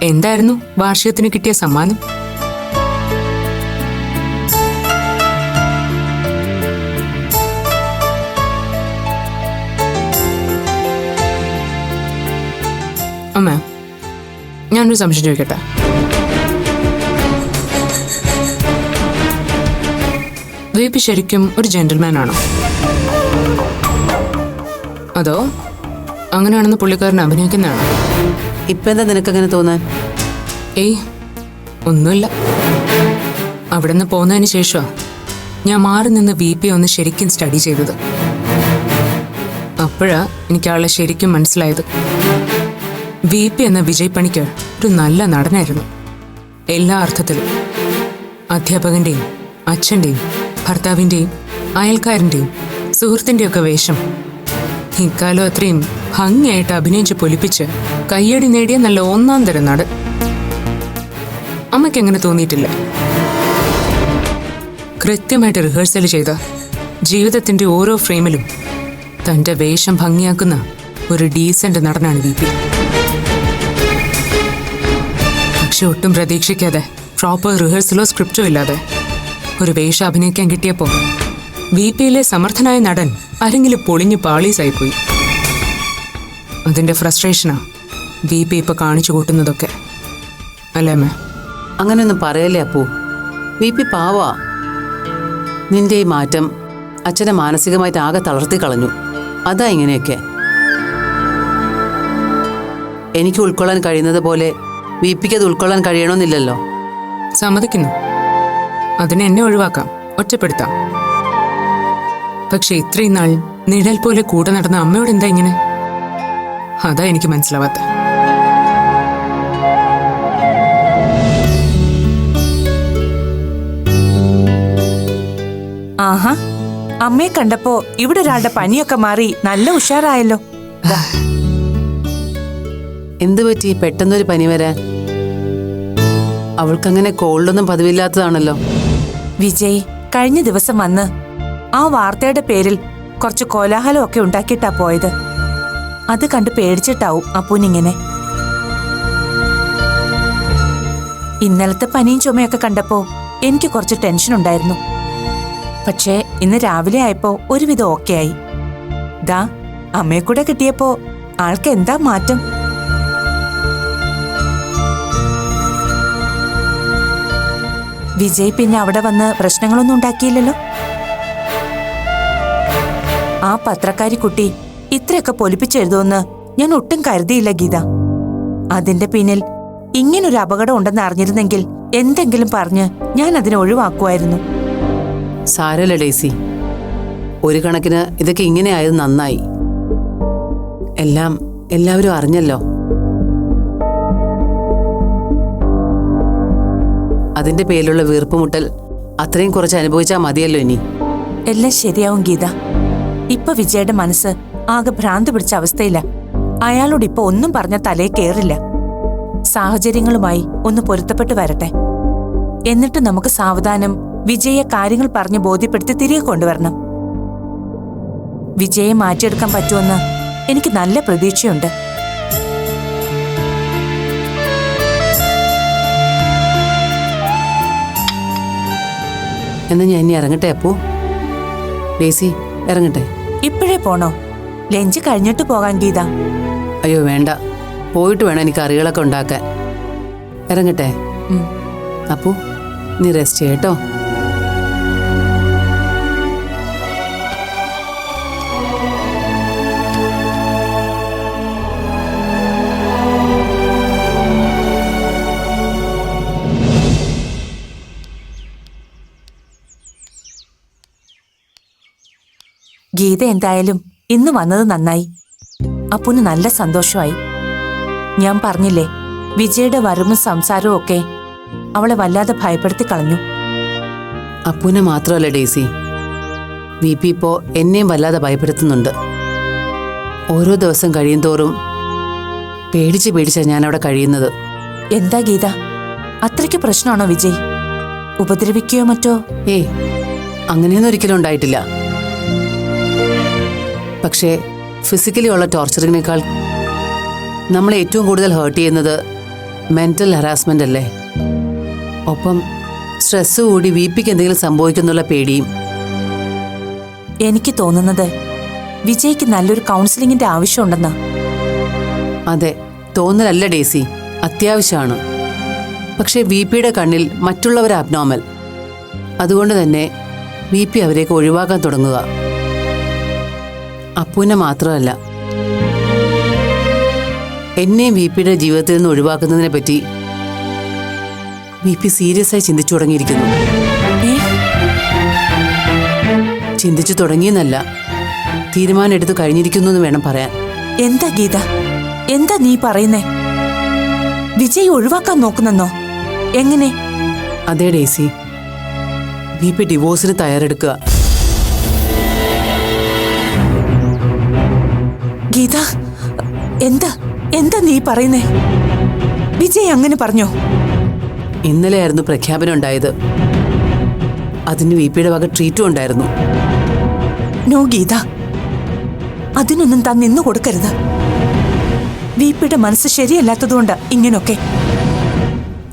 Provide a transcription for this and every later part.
എന്തായിരുന്നു വാർഷികത്തിന് കിട്ടിയ സമ്മാനം? അമ്മ, ഞാനൊരു സംശയം ചോദിക്കട്ടെ? VP ശരിക്കും ഒരു ജെന്റിൽമാൻ ആണോ? അതോ അങ്ങനെയാണെന്ന് പുള്ളിക്കാരൻ അഭിനയിക്കുന്നതാണോ? ഇപ്പൊ എന്താ നിനക്കങ്ങനെ തോന്നാൻ? ഏയ്, ഒന്നുമില്ല. അവിടെ നിന്ന് പോകുന്നതിന് ശേഷമാ ഞാൻ മാറി നിന്ന് VP ഒന്ന് ശരിക്കും സ്റ്റഡി ചെയ്തത്. അപ്പോഴാ എനിക്ക് ആളെ ശരിക്കും മനസ്സിലായത്. VP എന്ന വിജയ് പണിക്കർ ഒരു നല്ല നടനായിരുന്നു, എല്ലാ അർത്ഥത്തിലും. അധ്യാപകന്റെയും അച്ഛന്റെയും ഭർത്താവിന്റെയും അയൽക്കാരന്റെയും സുഹൃത്തിന്റെയൊക്കെ വേഷം ഇക്കാലം അത്രയും ഭംഗിയായിട്ട് അഭിനയിച്ച് പൊലിപ്പിച്ച് കയ്യടി നേടിയ നല്ല ഒന്നാം തരം നടൻ. അമ്മയ്ക്ക് എങ്ങനെ തോന്നിയിട്ടില്ല? കൃത്യമായിട്ട് റിഹേഴ്സൽ ചെയ്ത ജീവിതത്തിന്റെ ഓരോ ഫ്രെയിമിലും തന്റെ വേഷം ഭംഗിയാക്കുന്ന ഒരു ഡീസന്റ് നടനാണ് VP. പക്ഷെ ഒട്ടും പ്രതീക്ഷിക്കാതെ പ്രോപ്പർ റിഹേഴ്സലോ സ്ക്രിപ്റ്റോ ഇല്ലാതെ ഒരു വേഷം അഭിനയിക്കാൻ കിട്ടിയപ്പോ VPയിലെ സമർത്ഥനായ നടൻ ആരെങ്കിലും പൊളിഞ്ഞു പാളീസായിപ്പോയി. അതിന്റെ ഫ്രസ്ട്രേഷനാ VP ഇപ്പൊ കാണിച്ചു കൂട്ടുന്നതൊക്കെ, അല്ലേ അമ്മ? അങ്ങനെയൊന്നും പറയല്ലേ അപ്പു. VP പാവാ. നിന്റെ ഈ മാറ്റം അച്ഛനെ മാനസികമായിട്ട് ആകെ തളർത്തി കളഞ്ഞു. അതാ ഇങ്ങനെയൊക്കെ. എനിക്ക് ഉൾക്കൊള്ളാൻ കഴിയുന്നത് പോലെ VPക്ക് അത് ഉൾക്കൊള്ളാൻ കഴിയണമെന്നില്ലല്ലോ. സമ്മതിക്കുന്നു, അതിനെ എന്നെ ഒഴിവാക്കാം, ഒറ്റപ്പെടുത്താം. പക്ഷെ ഇത്രയും നാൾ നിഴൽ പോലെ കൂടെ നടന്ന അമ്മയോട് എന്താ ഇങ്ങനെ? അതാ എനിക്ക് മനസ്സിലാവാത്ത. ആഹാ, അമ്മയെ കണ്ടപ്പോ ഇവിടെ ഒരാളുടെ പനിയൊക്കെ മാറി നല്ല ഉഷാറായല്ലോ. എന്തു പറ്റി പെട്ടെന്നൊരു പനി വരാൻ? അവൾക്കങ്ങനെ കോൾഡൊന്നും പതിവില്ലാത്തതാണല്ലോ. വിജയ് കഴിഞ്ഞ ദിവസം വന്ന് ആ വാർത്തയുടെ പേരിൽ കുറച്ച് കോലാഹലമൊക്കെ ഉണ്ടാക്കിയിട്ടാ പോയത്. അത് കണ്ട് പേടിച്ചിട്ടാവും അപ്പൂനിങ്ങനെ. ഇന്നലത്തെ പനിയും ചുമയൊക്കെ കണ്ടപ്പോ എനിക്ക് കുറച്ച് ടെൻഷൻ ഉണ്ടായിരുന്നു. പക്ഷേ ഇന്ന് രാവിലെ ആയപ്പോ ഒരുവിധം ഓക്കെ ആയി. ദാ അമ്മയെ കൂടെ കിട്ടിയപ്പോ ആൾക്ക് എന്താ മാറ്റം. വിജയ് പിന്നെ അവിടെ വന്ന് പ്രശ്നങ്ങളൊന്നും ഉണ്ടാക്കിയില്ലല്ലോ. ആ പത്രക്കാരി കുട്ടി ഇത്രയൊക്കെ പൊലിപ്പിച്ചെഴുതുമെന്ന് ഞാൻ ഒട്ടും കരുതിയില്ല ഗീത. അതിന്റെ പിന്നിൽ ഇങ്ങനൊരു അപകടം ഉണ്ടെന്ന് അറിഞ്ഞിരുന്നെങ്കിൽ എന്തെങ്കിലും പറഞ്ഞ് ഞാൻ അതിനെ ഒഴിവാക്കുമായിരുന്നു. സാരമില്ല ഡേസി, ഒരു കണക്കിന് ഇതൊക്കെ ഇങ്ങനെ ആയത് നന്നായി. എല്ലാവരും അറിഞ്ഞല്ലോ. അതിന്റെ പേരിലുള്ള വീർപ്പുമുട്ടൽ അത്രയും കുറച്ച് അനുഭവിച്ചാൽ മതിയല്ലോ ഇനി. എല്ലാം ശരിയാവും ഗീത. ഇപ്പൊ വിജയുടെ മനസ്സ് ആകെ ഭ്രാന്ത് പിടിച്ച അവസ്ഥയില്ല. അയാളോട് ഇപ്പൊ ഒന്നും പറഞ്ഞ തലേ കേറില്ല. സാഹചര്യങ്ങളുമായി ഒന്ന് പൊരുത്തപ്പെട്ട് വരട്ടെ. എന്നിട്ട് നമുക്ക് സാവധാനം വിജയെ കാര്യങ്ങൾ പറഞ്ഞ് ബോധ്യപ്പെടുത്തി തിരികെ കൊണ്ടുവരണം. വിജയെ മാറ്റിയെടുക്കാൻ പറ്റുമെന്ന് എനിക്ക് നല്ല പ്രതീക്ഷയുണ്ട്. എന്നാ ഞാൻ ഇനി ഇറങ്ങട്ടെ അപ്പു? ഡേസി ഇറങ്ങട്ടെ? ഇപ്പോഴേ പോണോ? ലഞ്ച് കഴിഞ്ഞിട്ട് പോകാൻ ഗീത. അയ്യോ വേണ്ട, പോയിട്ട് വേണം എനിക്ക് കറികളൊക്കെ ഉണ്ടാക്കാൻ. ഇറങ്ങട്ടെ? അപ്പു നീ റെസ്റ്റ് ചെയ്യട്ടോ. ഗീത എന്തായാലും ഇന്ന് വന്നത് നന്നായി. അപ്പുന് നല്ല സന്തോഷമായി. ഞാൻ പറഞ്ഞില്ലേ, വിജയുടെ വരവും സംസാരവും ഒക്കെ അവളെ വല്ലാതെ ഭയപ്പെടുത്തി കളഞ്ഞു. അപ്പുനെ മാത്രമല്ല ഡേസി, VP ഇപ്പോ എന്നെയും വല്ലാതെ ഭയപ്പെടുത്തുന്നുണ്ട്. ഓരോ ദിവസം കഴിയുന്തോറും പേടിച്ചാണ് ഞാനവിടെ കഴിയുന്നത്. എന്താ ഗീത, അത്രയ്ക്ക് പ്രശ്നമാണോ വിജയ്? ഉപദ്രവിക്കുകയോ മറ്റോ? അങ്ങനെയൊന്നും ഒരിക്കലും ഉണ്ടായിട്ടില്ല. പക്ഷേ ഫിസിക്കലി ഉള്ള ടോർച്ചറിനേക്കാൾ നമ്മളെ ഏറ്റവും കൂടുതൽ ഹേർട്ട് ചെയ്യുന്നത് മെന്റൽ ഹറാസ്മെന്റ് അല്ലേ? ഒപ്പം സ്ട്രെസ് കൂടി വിപിക്ക് എന്തെങ്കിലും സംഭവിക്കുന്നുള്ള പേടിയും. എനിക്ക് തോന്നുന്നത് വിജയ്ക്ക് നല്ലൊരു കൗൺസിലിങ്ങിന്റെ ആവശ്യമുണ്ടെന്നാ. അതെ, തോന്നലല്ല ഡേസി, അത്യാവശ്യമാണ്. പക്ഷേ വിപിയുടെ കണ്ണിൽ മറ്റുള്ളവർ അബ്നോർമൽ. അതുകൊണ്ട് തന്നെ വിപി അവരെയൊക്കെ ഒഴിവാക്കാൻ തുടങ്ങുക. അപ്പുവിനെ മാത്രമല്ല, എന്നെയും വിപിയുടെ ജീവിതത്തിൽ നിന്ന് ഒഴിവാക്കുന്നതിനെ പറ്റി വിപി സീരിയസ് ആയി ചിന്തിച്ചു തുടങ്ങിയിരിക്കുന്നു. ചിന്തിച്ചു തുടങ്ങിയെന്നല്ല, തീരുമാനം എടുത്തു കഴിഞ്ഞിരിക്കുന്നു എന്ന് വേണം പറയാൻ. എന്താ ഗീത, എന്താ നീ പറയുന്നേ? വിജയ് ഒഴിവാക്കാൻ നോക്കുന്നെന്നോ? എങ്ങനെ? അതെ ഡേസി, വിപി ഡിവോഴ്സിന് തയ്യാറെടുക്കുക. ഗീത, എന്താ എന്താ നീ പറയുന്നേ? വിജയ് അങ്ങനെ പറഞ്ഞോ? ഇന്നലെയായിരുന്നു പ്രഖ്യാപനം ഉണ്ടായത്. അതിന് വിപിയുടെ വക ട്രീറ്റും ഉണ്ടായിരുന്നു. നോ ഗീത, അതിനൊന്നും താൻ നിന്നു കൊടുക്കരുത്. വിപിയുടെ മനസ്സ് ശരിയല്ലാത്തതുകൊണ്ട് ഇങ്ങനൊക്കെ.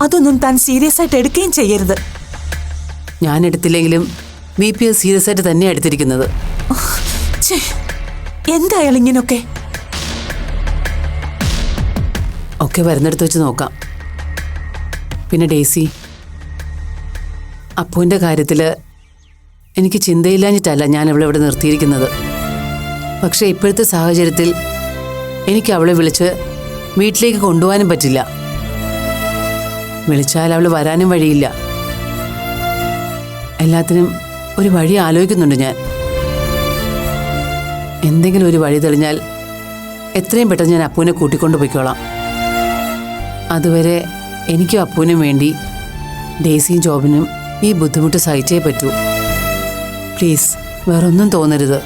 അതൊന്നും താൻ സീരിയസ് ആയിട്ട് എടുക്കുകയും ചെയ്യരുത്. ഞാൻ എടുത്തില്ലെങ്കിലും വിപി സീരിയസ് ആയിട്ട് തന്നെയാണ് എടുത്തിരിക്കുന്നത്. എന്തായാലും ഇങ്ങനൊക്കെ ഒക്കെ വരുന്നിടത്ത് വെച്ച് നോക്കാം. പിന്നെ ഡേസി, അപ്പുവിൻ്റെ കാര്യത്തിൽ എനിക്ക് ചിന്തയില്ലാഞ്ഞിട്ടല്ല ഞാൻ അവളെ ഇവിടെ നിർത്തിയിരിക്കുന്നത്. പക്ഷേ ഇപ്പോഴത്തെ സാഹചര്യത്തിൽ എനിക്ക് അവളെ വിളിച്ച് വീട്ടിലേക്ക് കൊണ്ടുപോകാനും പറ്റില്ല. വിളിച്ചാൽ അവൾ വരാനും വഴിയില്ല. എല്ലാത്തിനും ഒരു വഴി ആലോചിക്കുന്നുണ്ട് ഞാൻ. എന്തെങ്കിലും ഒരു വഴി തെളിഞ്ഞാൽ എത്രയും പെട്ടെന്ന് ഞാൻ അപ്പുവിനെ കൂട്ടിക്കൊണ്ടു പോയിക്കോളാം. അതുവരെ എനിക്കും അപ്പുവിനും വേണ്ടി ഡേസിയും ജോബിനും ഈ ബുദ്ധിമുട്ട് സഹിച്ചേ പറ്റൂ. പ്ലീസ്, വേറൊന്നും തോന്നരുത്.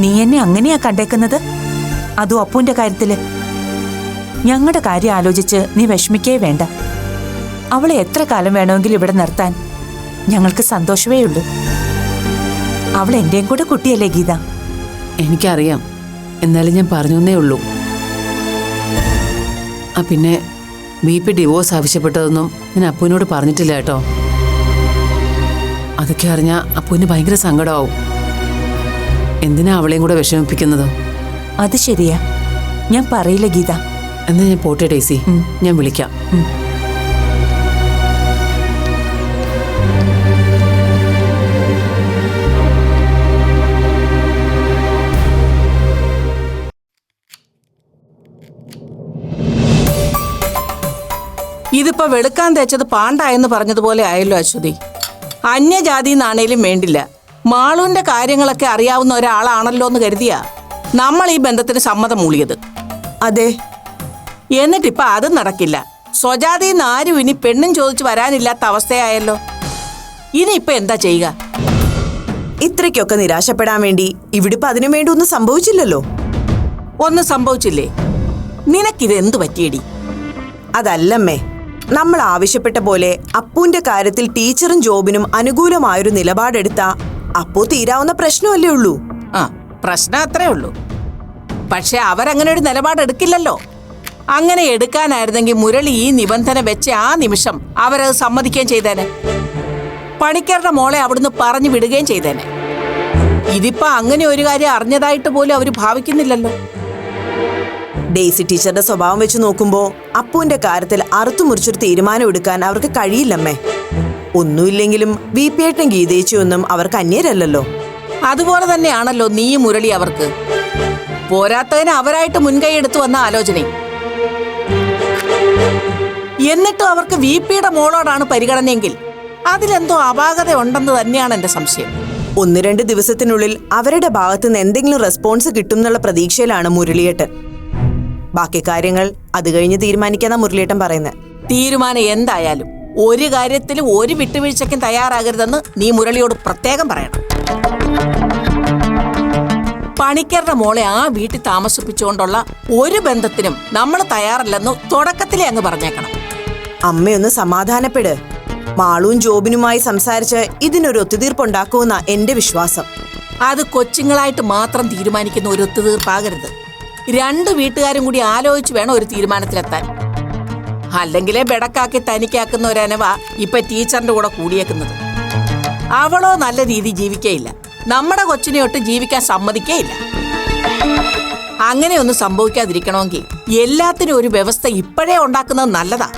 നീ എന്നെ അങ്ങനെയാ കണ്ടേക്കുന്നത്? അതും അപ്പുവിന്റെ കാര്യത്തില്? ഞങ്ങളുടെ കാര്യം ആലോചിച്ച് നീ വിഷമിക്കേ വേണ്ട. അവളെ എത്ര കാലം വേണമെങ്കിലും ഇവിടെ നിർത്താൻ ഞങ്ങൾക്ക് സന്തോഷമേ ഉള്ളൂ. അവൾ എന്റെയും കൂടെ കുട്ടിയല്ലേ ഗീത? എനിക്കറിയാം, എന്നാലും ഞാൻ പറഞ്ഞേ ഉള്ളൂ. പിന്നെ വിപി ഡിവോഴ്സ് ആവശ്യപ്പെട്ടതൊന്നും ഞാൻ അപ്പുവിനോട് പറഞ്ഞിട്ടില്ല കേട്ടോ. അതൊക്കെ അറിഞ്ഞാൽ അപ്പുവിന് ഭയങ്കര സങ്കടമാവും. എന്തിനാ അവളെയും കൂടെ വിഷമിപ്പിക്കുന്നത്? അത് ശരിയാ, ഞാൻ പറയില്ല ഗീത. എന്നാ ഞാൻ പോട്ടെ ഡേസി, ഞാൻ വിളിക്കാം. ഇതിപ്പോ വെളുക്കാൻ തേച്ചത് പാണ്ടായെന്ന് പറഞ്ഞതുപോലെ ആയല്ലോ അശ്വതി. അന്യജാതി നാണേലും വേണ്ടില്ല, മാളുവിന്റെ കാര്യങ്ങളൊക്കെ അറിയാവുന്ന ഒരാളാണല്ലോ എന്ന് കരുതിയാ നമ്മൾ ഈ ബന്ധത്തിന് സമ്മതം മൂളിയത്. അതെ, എന്നിട്ടിപ്പൊ അതും നടക്കില്ല. സ്വജാതിന്ന് ആരും ഇനി പെണ്ണും ചോദിച്ചു വരാനില്ലാത്ത അവസ്ഥയായല്ലോ. ഇനിയിപ്പൊ എന്താ ചെയ്യുക? ഇത്രയ്ക്കൊക്കെ നിരാശപ്പെടാൻ വേണ്ടി ഇവിടിപ്പോ അതിനു വേണ്ടി ഒന്നും സംഭവിച്ചില്ലല്ലോ. ഒന്നും സംഭവിച്ചില്ലേ? നിനക്കിത് എന്തു പറ്റിയടി? അതല്ലമ്മേ, നമ്മൾ ആവശ്യപ്പെട്ട പോലെ അപ്പുവിന്റെ കാര്യത്തിൽ ടീച്ചറും ജോബിനും അനുകൂലമായൊരു നിലപാടെടുത്താ അപ്പോ തീരാവുന്ന പ്രശ്നമല്ലേ ഉള്ളൂ. ആ, പ്രശ്നം അത്രേ ഉള്ളൂ. പക്ഷെ അവരങ്ങനെ ഒരു നിലപാടെടുക്കില്ലല്ലോ. അങ്ങനെ എടുക്കാനായിരുന്നെങ്കിൽ മുരളി ഈ നിബന്ധന വെച്ച ആ നിമിഷം അവരത് സമ്മതിക്കുകയും ചെയ്തേനെ. പണിക്കരുടെ മോളെ അവിടുന്ന് പറഞ്ഞു വിടുകയും ചെയ്തേനെ. ഇതിപ്പോ അങ്ങനെ ഒരു കാര്യം അറിഞ്ഞതായിട്ട് പോലും അവര് ഭാവിക്കുന്നില്ലല്ലോ. ഡെയ്സി ടീച്ചറുടെ സ്വഭാവം വെച്ച് നോക്കുമ്പോ അപ്പുവിന്റെ കാര്യത്തിൽ അറുത്തുമുറിച്ചൊരു തീരുമാനം എടുക്കാൻ അവർക്ക് കഴിയില്ലമ്മേ. ഒന്നുമില്ലെങ്കിലും വിപിയേട്ടനും ഗീതേച്ചിയൊന്നും അവർക്ക് അന്യരല്ലല്ലോ. അതുപോലെ തന്നെയാണല്ലോ നീ മുരളി അവർക്ക്. പോരാത്തതിന് അവരായിട്ട് മുൻകൈ എടുത്തു വന്ന ആലോചനയും. എന്നിട്ടും അവർക്ക് വിപിയുടെ മോളോടാണ് പരിഗണനയെങ്കിൽ അതിലെന്തോ അപാകത ഉണ്ടെന്ന് തന്നെയാണ് എന്റെ സംശയം. 1-2 ദിവസത്തിനുള്ളിൽ അവരുടെ ഭാഗത്തുനിന്ന് എന്തെങ്കിലും റെസ്പോൺസ് കിട്ടും എന്നുള്ള പ്രതീക്ഷയിലാണ് മുരളിയേട്ടൻ. ബാക്കി കാര്യങ്ങൾ അത് കഴിഞ്ഞ് തീരുമാനിക്കാന്നാ മുരളിയേട്ടൻ പറയുന്നത്. തീരുമാനം എന്തായാലും ഒരു കാര്യത്തിലും ഒരു വിട്ടുവീഴ്ചയ്ക്കും തയ്യാറാകരുതെന്ന് നീ മുരളിയോട് പ്രത്യേകം പറയണം. പണിക്കരുടെ മോളെ ആ വീട്ടിൽ താമസിപ്പിച്ചുകൊണ്ടുള്ള ഒരു ബന്ധത്തിനും നമ്മൾ തയ്യാറല്ലെന്ന് തുടക്കത്തിലേ അങ്ങ് പറഞ്ഞേക്കണം. അമ്മയൊന്ന് സമാധാനപ്പെട്. മാളുവും ജോബിനുമായി സംസാരിച്ച് ഇതിനൊരു ഒത്തുതീർപ്പുണ്ടാക്കുമെന്നാ എന്റെ വിശ്വാസം. അത് കൊച്ചുങ്ങളായിട്ട് മാത്രം തീരുമാനിക്കുന്ന ഒരു ഒത്തുതീർപ്പാകരുത്. 2 വീട്ടുകാരും കൂടി ആലോചിച്ച് വേണം ഒരു തീരുമാനത്തിലെത്താൻ. അല്ലെങ്കിലേ ബെടക്കാക്കി തനിക്കാക്കുന്ന ഒരനവ ഇപ്പൊ ടീച്ചറിന്റെ കൂടെ കൂടിയേക്കുന്നത്. അവളോ നല്ല രീതി ജീവിക്കേയില്ല, നമ്മുടെ കൊച്ചിനെ ഒട്ടും ജീവിക്കാൻ സമ്മതിക്കേയില്ല. അങ്ങനെയൊന്നും സംഭവിക്കാതിരിക്കണമെങ്കിൽ എല്ലാത്തിനും ഒരു വ്യവസ്ഥ ഇപ്പോഴേ ഉണ്ടാക്കുന്നത് നല്ലതാ.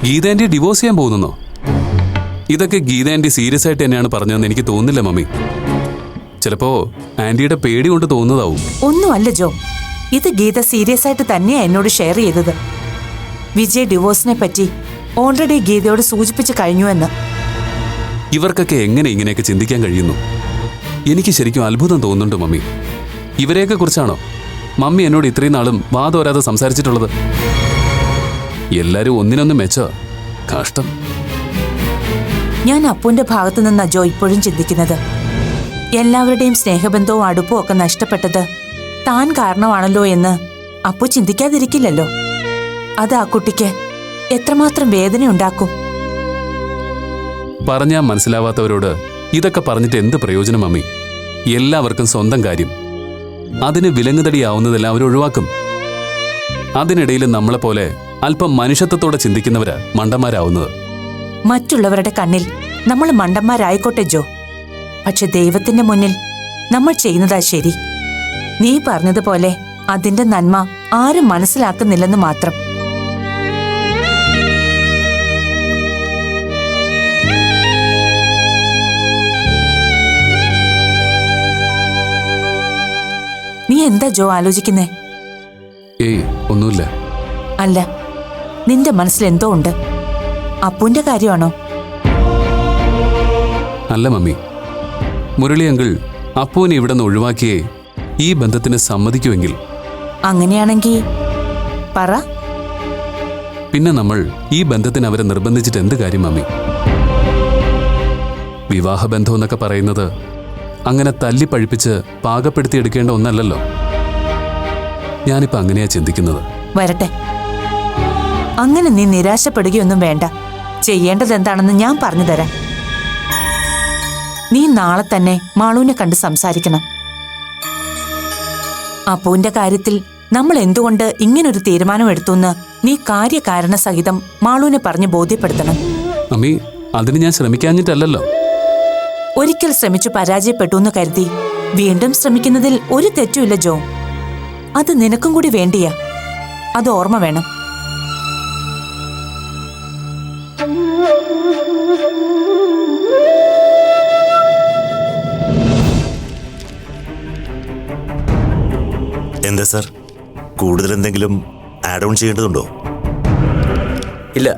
ഗീത ആന്റി ഡിവോഴ്സ് ചെയ്യാൻ പോകുന്നോ? ഇതൊക്കെ ഗീത ആന്റി സീരിയസ് ആയിട്ട് തന്നെയാണ് പറഞ്ഞതെന്ന് എനിക്ക് തോന്നുന്നില്ല മമ്മി. ചിലപ്പോ ആന്റിയുടെ പേടി കൊണ്ട് തോന്നുന്നതാവും. ഒന്നുമല്ല ജോ, ഇത് ഗീത സീരിയസ് ആയിട്ട് തന്നെയാ എന്നോട് ഷെയർ ചെയ്തത്. വിജയ് ഡിവോഴ്സിനെ പറ്റി ഓൾറെഡി ഗീതയോട് സൂചിപ്പിച്ചു കഴിഞ്ഞു എന്ന്. ഇവർക്കൊക്കെ എങ്ങനെ ഇങ്ങനെയൊക്കെ ചിന്തിക്കാൻ കഴിയുന്നു? എനിക്ക് ശരിക്കും അത്ഭുതം തോന്നുന്നുണ്ട് മമ്മി. ഇവരെയൊക്കെ കുറിച്ചാണോ മമ്മി എന്നോട് ഇത്രയും നാളും വാദോരാതെ സംസാരിച്ചിട്ടുള്ളത്? എല്ലാരും ഒന്നിനൊന്നും മെച്ചോ. കഷ്ടം. ഞാൻ അപ്പുവിന്റെ ഭാഗത്തു നിന്നാ ജോ ഇപ്പോഴും ചിന്തിക്കുന്നത്. എല്ലാവരുടെയും സ്നേഹബന്ധവും അടുപ്പവും ഒക്കെ നഷ്ടപ്പെട്ടത് താൻ കാരണമാണല്ലോ എന്ന് അപ്പു ചിന്തിക്കാതിരിക്കില്ലല്ലോ. അത് ആ കുട്ടിക്ക് എത്രമാത്രം വേദനയുണ്ടാക്കും. പറഞ്ഞാ മനസ്സിലാവാത്തവരോട് ഇതൊക്കെ പറഞ്ഞിട്ട് എന്ത് പ്രയോജനം മമ്മി? എല്ലാവർക്കും സ്വന്തം കാര്യം, അതിന് വിലങ്ങുതടിയാവുന്നതെല്ലാം അവർ ഒഴിവാക്കും. അതിനിടയിൽ നമ്മളെപ്പോലെ അല്പം മനുഷ്യത്വത്തോടെ ചിന്തിക്കുന്നവരാ മണ്ടന്മാരാവുന്നത്. മറ്റുള്ളവരുടെ കണ്ണിൽ നമ്മൾ മണ്ടന്മാരായിക്കോട്ടെ ജോ, പക്ഷെ ദൈവത്തിന്റെ മുന്നിൽ നമ്മൾ ചെയ്യുന്നതാ ശരി. നീ പറഞ്ഞതുപോലെ അതിന്റെ നന്മ ആരും മനസ്സിലാക്കുന്നില്ലെന്ന് മാത്രം. നീ എന്താ ജോ ആലോചിക്കുന്നേ? ഏയ് ഒന്നുമില്ല. അല്ല, നിന്റെ മനസ്സിൽ എന്തോ ഉണ്ട്. അപ്പുവിന്റെ കാര്യമാണോ? അല്ല മമ്മി, മുരളി അങ്കിൾ അപ്പുവിനെ ഇവിടെ നിന്ന് ഒഴിവാക്കിയേ ഈ ബന്ധത്തിന് സമ്മതിക്കുമെങ്കിൽ അങ്ങനെയാണെങ്കി പറ. പിന്നെ നമ്മൾ ഈ ബന്ധത്തിന് അവരെ നിർബന്ധിച്ചിട്ട് എന്ത് കാര്യം മമ്മി? വിവാഹബന്ധം എന്നൊക്കെ പറയുന്നത് അങ്ങനെ തല്ലി പഴിപ്പിച്ച് പാകപ്പെടുത്തിയെടുക്കേണ്ട ഒന്നല്ലല്ലോ. ഞാനിപ്പോ അങ്ങനെയാ ചിന്തിക്കുന്നത്. വരട്ടെ, അങ്ങനെ നീ നിരാശപ്പെടുകയൊന്നും വേണ്ട. ചെയ്യേണ്ടത് എന്താണെന്ന് ഞാൻ പറഞ്ഞു തരാം. നീ നാളെ തന്നെ മാളുവിനെ കണ്ട് സംസാരിക്കണം. അപ്പുവിന്റെ കാര്യത്തിൽ നമ്മൾ എന്തുകൊണ്ട് ഇങ്ങനൊരു തീരുമാനം എടുത്തുന്ന് നീ കാര്യകാരണ സഹിതം മാളുവിനെ പറഞ്ഞ് ബോധ്യപ്പെടുത്തണം. അമ്മി, അതിന് ഞാൻ ശ്രമിക്കാഞ്ഞിട്ടല്ലല്ലോ. ഒരിക്കൽ ശ്രമിച്ചു പരാജയപ്പെട്ടു എന്ന് കരുതി വീണ്ടും ശ്രമിക്കുന്നതിൽ ഒരു തെറ്റുമില്ല ജോ. അത് നിനക്കും കൂടി വേണ്ടിയാ, അത് ഓർമ്മ വേണം. എന്താ സാർ, കൂടുതൽ എന്തെങ്കിലും ആഡ് ഓൺ ചെയ്യേണ്ടതുണ്ടോ? ഇല്ല,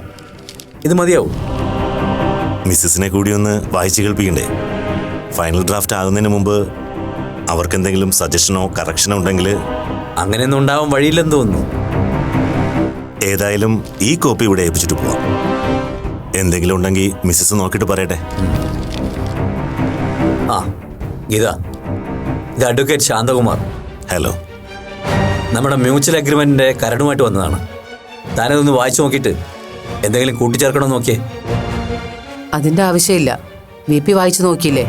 ഇത് മതിയാവും. മിസ്സിസിനെ കൂടി ഒന്ന് വായിച്ചു കേൾപ്പിക്കണ്ടേ? ഫൈനൽ ഡ്രാഫ്റ്റ് ആകുന്നതിന് മുമ്പ് അവർക്ക് എന്തെങ്കിലും സജഷനോ കറക്ഷനോ ഉണ്ടെങ്കിൽ. അങ്ങനെയൊന്നും ഉണ്ടാവാൻ വഴിയില്ലെന്ന് തോന്നുന്നു. ഏതായാലും ഈ കോപ്പി ഇവിടെ ഏൽപ്പിച്ചിട്ട് പോവാം. എന്തെങ്കിലും ഉണ്ടെങ്കിൽ മിസ്സിസ് നോക്കിയിട്ട് പറയട്ടെ. ആ ഗീത, ഇത് അഡ്വക്കേറ്റ് ശാന്തകുമാർ. ഹലോ. നമ്മുടെ മ്യൂച്വൽ അഗ്രിമെന്റിന്റെ കരടുമായിട്ട് വന്നതാണ്. താനതൊന്ന് വായിച്ചു നോക്കിയിട്ട് എന്തെങ്കിലും കൂട്ടിച്ചേർക്കണമെന്ന് നോക്കിയേ. അതിൻ്റെ ആവശ്യമില്ല. VP വായിച്ചു നോക്കിയില്ലേ,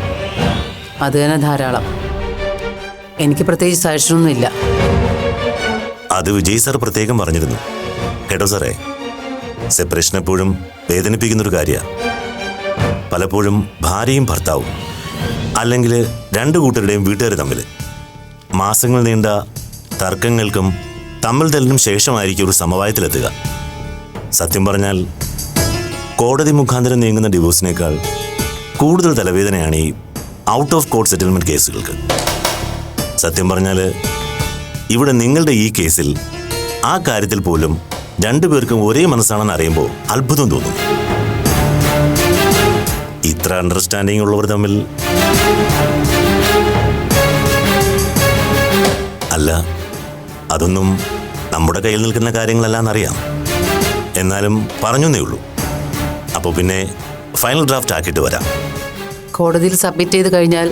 അത് തന്നെ ധാരാളം. എനിക്ക് പ്രത്യേകിച്ച് സജഷനൊന്നുമില്ല. അത് വിജയ് സാർ പ്രത്യേകം പറഞ്ഞിരുന്നു കേട്ടോ സാറേ. സെപ്പറേഷൻ എപ്പോഴും വേദനിപ്പിക്കുന്നൊരു കാര്യമാണ്. പലപ്പോഴും ഭാര്യയും ഭർത്താവും അല്ലെങ്കിൽ രണ്ടു കൂട്ടരുടെയും വീട്ടുകാർ തമ്മിൽ മാസങ്ങൾ നീണ്ട തർക്കങ്ങൾക്കും തമ്മിൽ തല്ലിനും ശേഷമായിരിക്കും ഒരു സമവായത്തിലെത്തുക. സത്യം പറഞ്ഞാൽ കോടതി മുഖാന്തരം നീങ്ങുന്ന ഡിവോഴ്സിനേക്കാൾ കൂടുതൽ തലവേദനയാണ് ഈ ഔട്ട് ഓഫ് കോർട്ട് സെറ്റിൽമെൻറ്റ് കേസുകൾക്ക്. സത്യം പറഞ്ഞാൽ ഇവിടെ നിങ്ങളുടെ ഈ കേസിൽ ആ കാര്യത്തിൽ പോലും രണ്ടുപേർക്കും ഒരേ മനസ്സാണെന്ന് അറിയുമ്പോൾ അത്ഭുതം തോന്നും. ഇത്ര അണ്ടർസ്റ്റാൻഡിംഗ് ഉള്ളവർ തമ്മിൽ. അല്ല, അതൊന്നും നമ്മുടെ കയ്യിൽ നിൽക്കുന്ന കാര്യങ്ങളല്ലാന്നറിയാം. എന്നാലും പറഞ്ഞേ ഉള്ളൂ. അപ്പോൾ പിന്നെ ഫൈനൽ ഡ്രാഫ്റ്റ് ആക്കിയിട്ട് വരാം. കോടതിയിൽ സബ്മിറ്റ് ചെയ്ത് കഴിഞ്ഞാൽ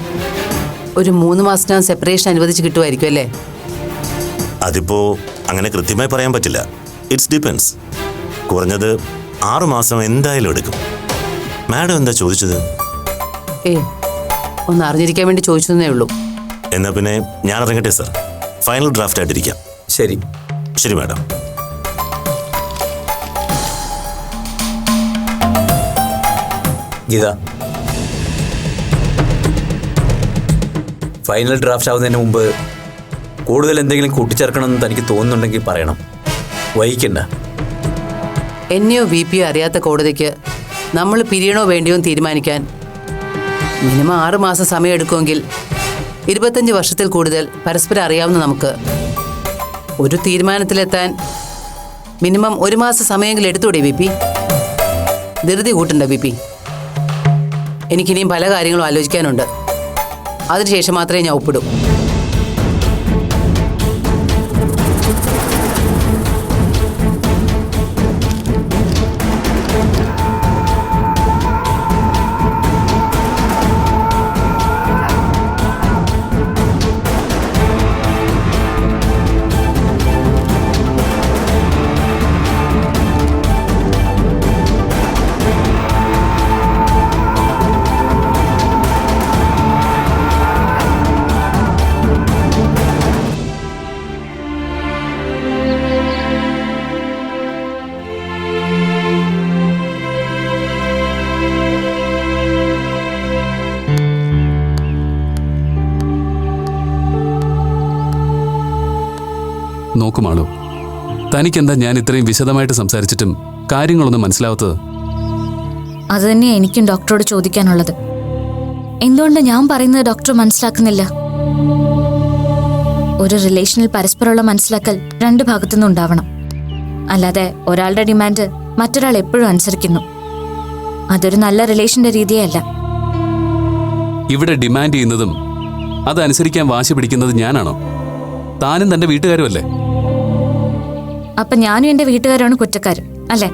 ഒരു 3 മാസത്തിനകം സെപ്പറേഷൻ അനുവദിച്ച് കിട്ടുമായിരിക്കും അല്ലേ? അതിപ്പോൾ അങ്ങനെ കൃത്യമായി പറയാൻ പറ്റില്ല. It's depends. കുറഞ്ഞത് 6 മാസം എന്തായാലും എടുക്കും. മാഡം എന്താ ചോദിച്ചത്? ഒന്ന് അറിഞ്ഞിരിക്കാൻ വേണ്ടി ചോദിച്ചതേ ഉള്ളൂ. എന്നാൽ പിന്നെ ഞാൻ ഇറങ്ങട്ടെ സാർ. Final draft ആയിട്ടിരിക്കാം. ശരി. ശരി മാഡം. ഗീത, ഫൈനൽ ഡ്രാഫ്റ്റ് ആവുന്നതിന് മുമ്പ് കൂടുതൽ എന്തെങ്കിലും കൂട്ടിച്ചേർക്കണമെന്ന് തനിക്ക് തോന്നുന്നുണ്ടെങ്കിൽ പറയണം. വൈകിക്കണ്ട. എന്നെയോ VP-യോ അറിയാത്ത കോടതിക്ക് നമ്മൾ പിരിയണോ വേണ്ടിയോ എന്ന് തീരുമാനിക്കാൻ മിനിമം 6 മാസം സമയം എടുക്കുമെങ്കിൽ 25 വർഷത്തിൽ കൂടുതൽ പരസ്പരം അറിയാവുന്ന നമുക്ക് ഒരു തീരുമാനത്തിലെത്താൻ മിനിമം 1 മാസം സമയമെങ്കിലും എടുത്തൂടെ VP? ധൃതി കൂട്ടണ്ട VP. എനിക്കിനിയും പല കാര്യങ്ങളും ആലോചിക്കാനുണ്ട്. അതിനുശേഷം മാത്രമേ ഞാൻ ഒപ്പിടൂ. നോക്കുമാളൂ, തനിക്കെന്താ ഞാൻ ഇത്രയും വിശദമായിട്ട് സംസാരിച്ചിട്ടും കാര്യങ്ങളൊന്നും മനസ്സിലാവാത്തത്? അത് തന്നെയാ എനിക്കും ഡോക്ടറോട് ചോദിക്കാനുള്ളത്. എന്തുകൊണ്ട് ഞാൻ പറയുന്നത് ഡോക്ടർ മനസ്സിലാക്കുന്നില്ല? ഒരു റിലേഷനിൽ പരസ്പരമുള്ള മനസ്സിലാക്കൽ 2 ഭാഗത്തുനിന്നും ഉണ്ടാവണം. അല്ലാതെ ഒരാളുടെ ഡിമാൻഡ് മറ്റൊരാൾ എപ്പോഴും അനുസരിക്കുന്നു. അതൊരു നല്ല റിലേഷന്റെ രീതിയേ അല്ല. ഇവിടെ ഡിമാൻഡ് ചെയ്യുന്നതും അതനുസരിക്കാൻ വാശി പിടിക്കുന്നത് ഞാനാണോ? താനും തന്റെ വീട്ടുകാരുമല്ലേ? അപ്പൊ ഞാനും എന്റെ വീട്ടുകാരാണ് കുറ്റക്കാരൻ അല്ലേ?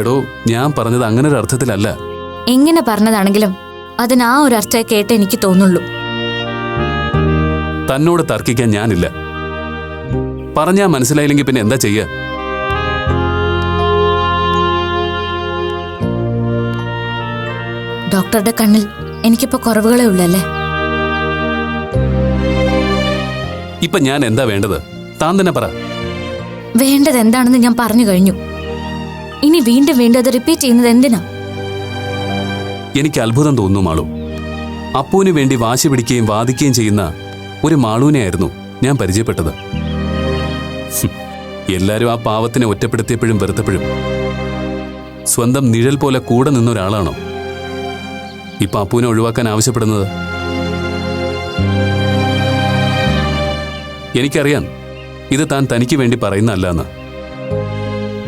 എടോ, ഞാൻ പറഞ്ഞത് അങ്ങനെ ഒരു അർത്ഥത്തിലല്ല. എങ്ങനെ പറഞ്ഞതാണെങ്കിലും അതിന് ആ ഒരു അർത്ഥത്തെ കേട്ട് എനിക്ക് തോന്നുള്ളൂ. തന്നോട് തർക്കിക്കാൻ ഞാനില്ല. പറഞ്ഞാ മനസ്സിലായില്ലെങ്കിൽ പിന്നെ എന്താ ചെയ്യാ? ഡോക്ടറുടെ കണ്ണിൽ എനിക്കിപ്പോ കുറവുകളേ ഉള്ളല്ലേ? ഇപ്പൊ ഞാൻ എന്താ വേണ്ടത്? താൻ തന്നെ പറ. വേണ്ടത് എന്താണെന്ന് ഞാൻ പറഞ്ഞു കഴിഞ്ഞു. ഇനി വീണ്ടും വീണ്ടും അത് റിപ്പീറ്റ് ചെയ്യുന്നത് എന്തിനാ? എനിക്ക് അത്ഭുതം തോന്നുന്നു മാളു. അപ്പുവിന് വേണ്ടി വാശി പിടിക്കുകയും വാദിക്കുകയും ചെയ്യുന്ന ഒരു മാളുവിനെയായിരുന്നു ഞാൻ പരിചയപ്പെട്ടത്. എല്ലാരും ആ പാവത്തിനെ ഒറ്റപ്പെടുത്തിയപ്പോഴും വെറുത്തപ്പോഴും സ്വന്തം നിഴൽ പോലെ കൂടെ നിന്ന ഒരാളാണോ ഇപ്പൊ അപ്പുവിനെ ഒഴിവാക്കാൻ ആവശ്യപ്പെടുന്നത്? എനിക്കറിയാം ഇത് താൻ തനിക്ക് വേണ്ടി പറയുന്നതല്ലെന്ന്.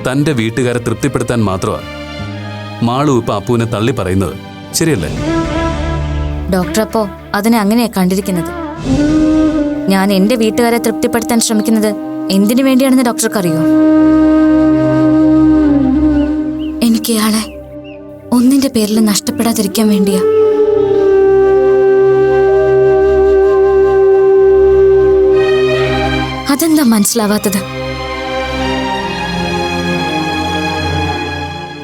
തന്റെ വീട്ടുകാരെ തൃപ്തിപ്പെടുത്താൻ മാത്രമാ മാളു ഇപ്പൊ അപ്പുവിനെ തള്ളി പറയുന്നത്. ശരിയല്ലേ? ഡോക്ടർ അപ്പോ അതിനെ അങ്ങനെയാ കണ്ടിരിക്കുന്നത്. ഞാൻ എന്റെ വീട്ടുകാരെ തൃപ്തിപ്പെടുത്താൻ ശ്രമിക്കുന്നത് എന്തിനു വേണ്ടിയാണെന്ന് ഡോക്ടർക്ക് അറിയോ? എനിക്ക് ഇയാളെ ഒന്നിന്റെ പേരിൽ നഷ്ടപ്പെടാതിരിക്കാൻ വേണ്ടിയാ. അതെന്താ മനസ്സിലാവാത്തത്?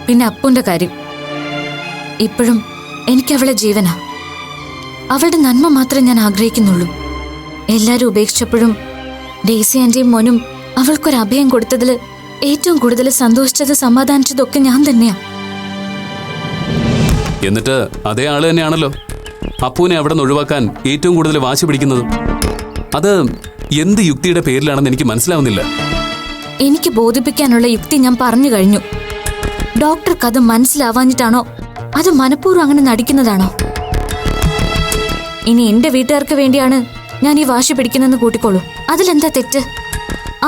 പിന്നെ അപ്പുന്റെ കാര്യം. ഇപ്പോഴും എനിക്കവളെ ജീവനാ. അവളുടെ നന്മ മാത്രമേ ഞാൻ ആഗ്രഹിക്കുന്നുള്ളൂ. എല്ലാരും ഉപേക്ഷിച്ചപ്പോഴും ഡെയ്സി ആന്റിയും മോനും അവൾക്കൊരു അഭയം കൊടുത്തതിൽ ഏറ്റവും കൂടുതൽ സന്തോഷിച്ചത് സമാധാനിച്ചതൊക്കെ ഞാൻ തന്നെയാ. എന്നിട്ട് അതേ ആള് തന്നെയാണല്ലോ അപ്പുവിനെ അവിടെ നിന്ന് ഒഴിവാക്കാൻ ഏറ്റവും കൂടുതൽ വാശി പിടിക്കുന്നത്. അത് എന്ത് യുക്തിയുടെ പേരിലാണെന്ന് എനിക്ക് മനസ്സിലാവുന്നില്ല. എനിക്ക് ബോധിപ്പിക്കാനുള്ള യുക്തി ഞാൻ പറഞ്ഞു കഴിഞ്ഞു. ഡോക്ടർക്ക് അത് മനസ്സിലാവാഞ്ഞിട്ടാണോ അത് മനഃപൂർവ്വം അങ്ങനെ നടിക്കുന്നതാണോ? ഇനി എന്റെ വീട്ടുകാർക്ക് വേണ്ടിയാണ് ഞാൻ ഈ വാശി പിടിക്കുന്നെന്ന് കൂട്ടിക്കോളൂ. അതിലെന്താ തെറ്റ്?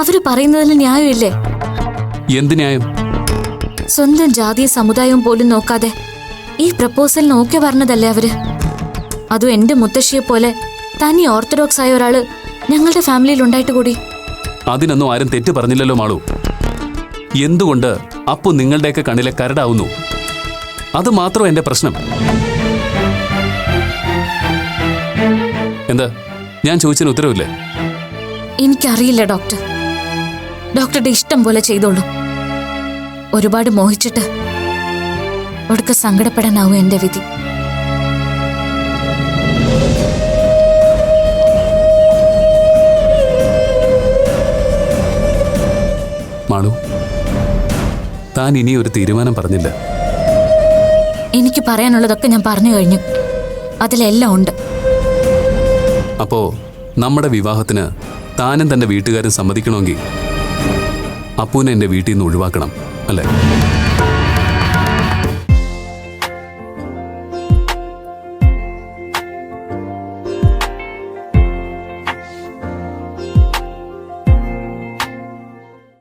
അവര് പറയുന്നതിൽ ന്യായമില്ലേ? എന്ത് ന്യായം? സ്വന്തം ജാതിയ സമുദായവും പോലും നോക്കാതെ ഈ പ്രപ്പോസലിന് ഓക്കെ പറഞ്ഞതല്ലേ അവര്? അതും എന്റെ മുത്തശ്ശിയെ പോലെ തനി ഓർത്തഡോക്സ് ആയ ഒരാള് ഞങ്ങളുടെ ഫാമിലിയിൽ ഉണ്ടായിട്ട് കൂടി. അതിനൊന്നും ആരും തെറ്റ് പറഞ്ഞില്ലല്ലോ മാളു. എന്തുകൊണ്ട് അപ്പു നിങ്ങളുടെയൊക്കെ കണ്ണിലെ കരടാവുന്നു? അത് മാത്രം എന്റെ പ്രശ്നം. എന്താ ഞാൻ ചോദിച്ചതിന് ഉത്തരവില്ലേ? എനിക്കറിയില്ല ഡോക്ടർ. ഡോക്ടറുടെ ഇഷ്ടം പോലെ ചെയ്തോളൂ. ഒരുപാട് മോഹിച്ചിട്ട് ഒടുക്ക സങ്കടപ്പെടാനാവും എന്റെ വിധി. മാളു, താൻ ഇനി ഒരു തീരുമാനം പറഞ്ഞില്ല. എനിക്ക് പറയാനുള്ളതൊക്കെ ഞാൻ പറഞ്ഞു കഴിഞ്ഞു. അതിലെല്ലാം ഉണ്ട്. അപ്പോ നമ്മുടെ വിവാഹത്തിന് താനും തന്റെ വീട്ടുകാരും സമ്മതിക്കണമെങ്കിൽ അപ്പൂനെ എന്റെ വീട്ടിൽ നിന്ന് ഒഴിവാക്കണം, അല്ലേ?